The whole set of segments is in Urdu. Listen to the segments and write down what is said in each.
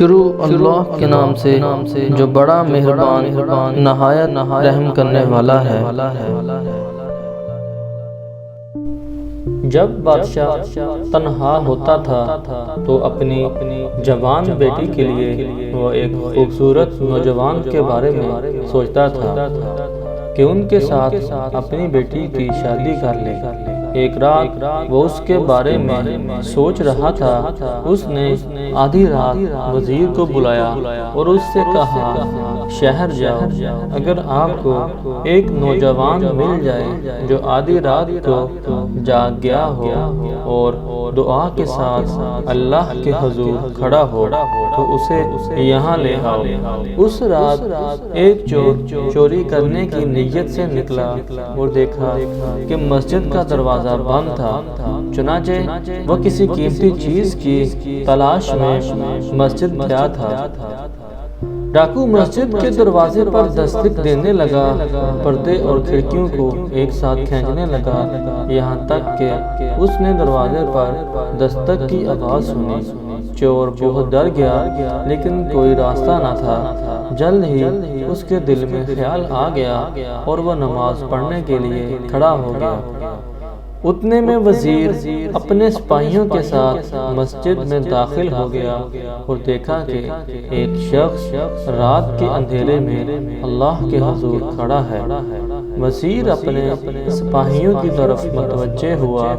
شروع اللہ کے نام سے جو بڑا مہربان نہایت رحم کرنے والا ہے۔ جب بادشاہ تنہا ہوتا تھا تو اپنی جوان بیٹی کے لیے وہ ایک خوبصورت نوجوان کے بارے میں سوچتا تھا کہ ان کے ساتھ اپنی بیٹی کی شادی کر لے۔ ایک رات وہ اس کے بارے میں سوچ رہا تھا، اس نے آدھی رات وزیر کو بلایا اور اس سے کہا، شہر جاؤ، اگر آپ کو ایک نوجوان مل جائے جو آدھی رات کو جاگ گیا ہو اور دعا کے ساتھ اللہ کے حضور کھڑا ہو تو اسے یہاں لے آؤ۔ اس رات ایک چور چوری کرنے کی نیت سے نکلا اور دیکھا کہ مسجد کا دروازہ بند تھا، چنانچہ وہ کسی قیمتی چیز کی تلاش میں مسجد گیا تھا۔ ڈاکو مسجد کے دروازے پر دستک دینے لگا، پردے اور کھڑکیوں کو ایک ساتھ کھینچنے لگا، یہاں تک کہ اس نے دروازے پر دستک کی آواز سنی۔ چور بہت ڈر گیا لیکن کوئی راستہ نہ تھا۔ جلد ہی اس کے دل میں خیال آ گیا اور وہ نماز پڑھنے کے لیے کھڑا ہو گیا۔ اتنے میں وزیر اپنے سپاہیوں کے ساتھ مسجد میں داخل ہو گیا اور دیکھا کہ ایک شخص رات کے اندھیرے میں اللہ کے حضور کھڑا ہے۔ وزیر اپنے سپاہیوں کی طرف متوجہ ہوا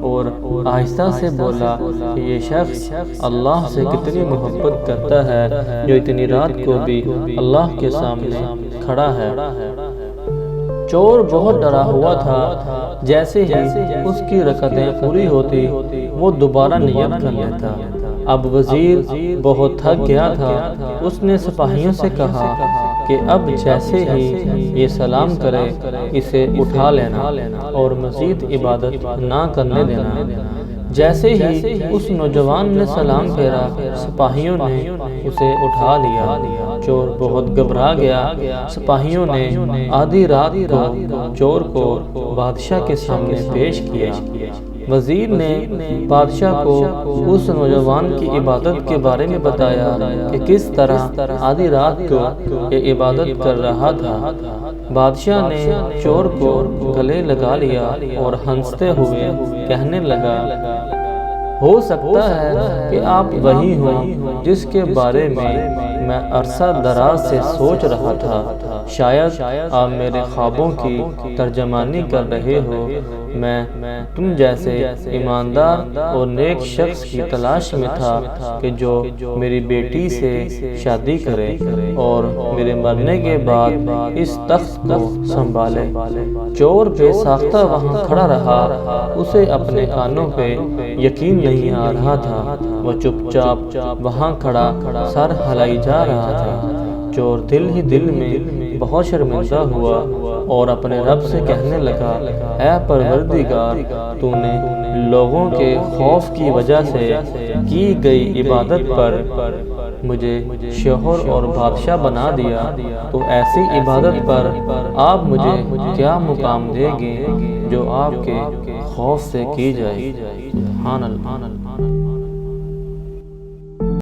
اور آہستہ سے بولا کہ یہ شخص اللہ سے کتنی محبت کرتا ہے جو اتنی رات کو بھی اللہ کے سامنے کھڑا ہے۔ چور بہت ڈرا ہوا تھا، جیسے ہی اس کی رکعتیں پوری ہوتی وہ دوبارہ نیت کر لیتا۔ اب وزیر بہت تھک گیا تھا، اس نے سپاہیوں سے کہا کہ اب جیسے ہی یہ سلام کرے اسے اٹھا لینا اور مزید عبادت نہ کرنے دینا۔ جیسے ہی اس نوجوان نے سلام پھیرا، سپاہیوں نے اسے اٹھا لیا۔ چور بہت گھبرا گیا۔ سپاہیوں نے آدھی رات کو چور کو بادشاہ کے سامنے پیش کیا۔ وزیر نے بادشاہ کو اس نوجوان کی عبادت کے بارے میں بتایا کہ کس طرح آدھی رات کو یہ عبادت کر رہا تھا۔ بادشاہ نے چور کو گلے لگا لیا اور ہنستے ہوئے کہنے لگا، ہو سکتا ہے کہ آپ وہی ہوں جس کے بارے میں عرصہ دراز سے سوچ رہا تھا۔ شاید آپ میرے خوابوں کی ترجمانی کر رہے ہو۔ میں تم جیسے ایماندار اور نیک شخص کی تلاش میں تھا کہ جو میری بیٹی سے شادی کرے اور میرے مرنے کے بعد اس تخت کو سنبھالے۔ چور بے ساختہ وہاں کھڑا رہا، اسے اپنے کانوں پہ یقین نہیں آ رہا تھا۔ وہ چپ چاپ وہاں کھڑا سر ہلائی جا رہا تھا۔ چور دل ہی دل میں بہت شرمندہ ہوا اور اپنے رب سے کہنے لگا، اے پروردگار، تو نے لوگوں کے خوف کی وجہ سے کی گئی عبادت پر مجھے شوہر اور بادشاہ بنا دیا، تو ایسی عبادت پر آپ مجھے کیا مقام دے گے جو آپ کے خوف سے کی جائے۔ سبحان اللہ۔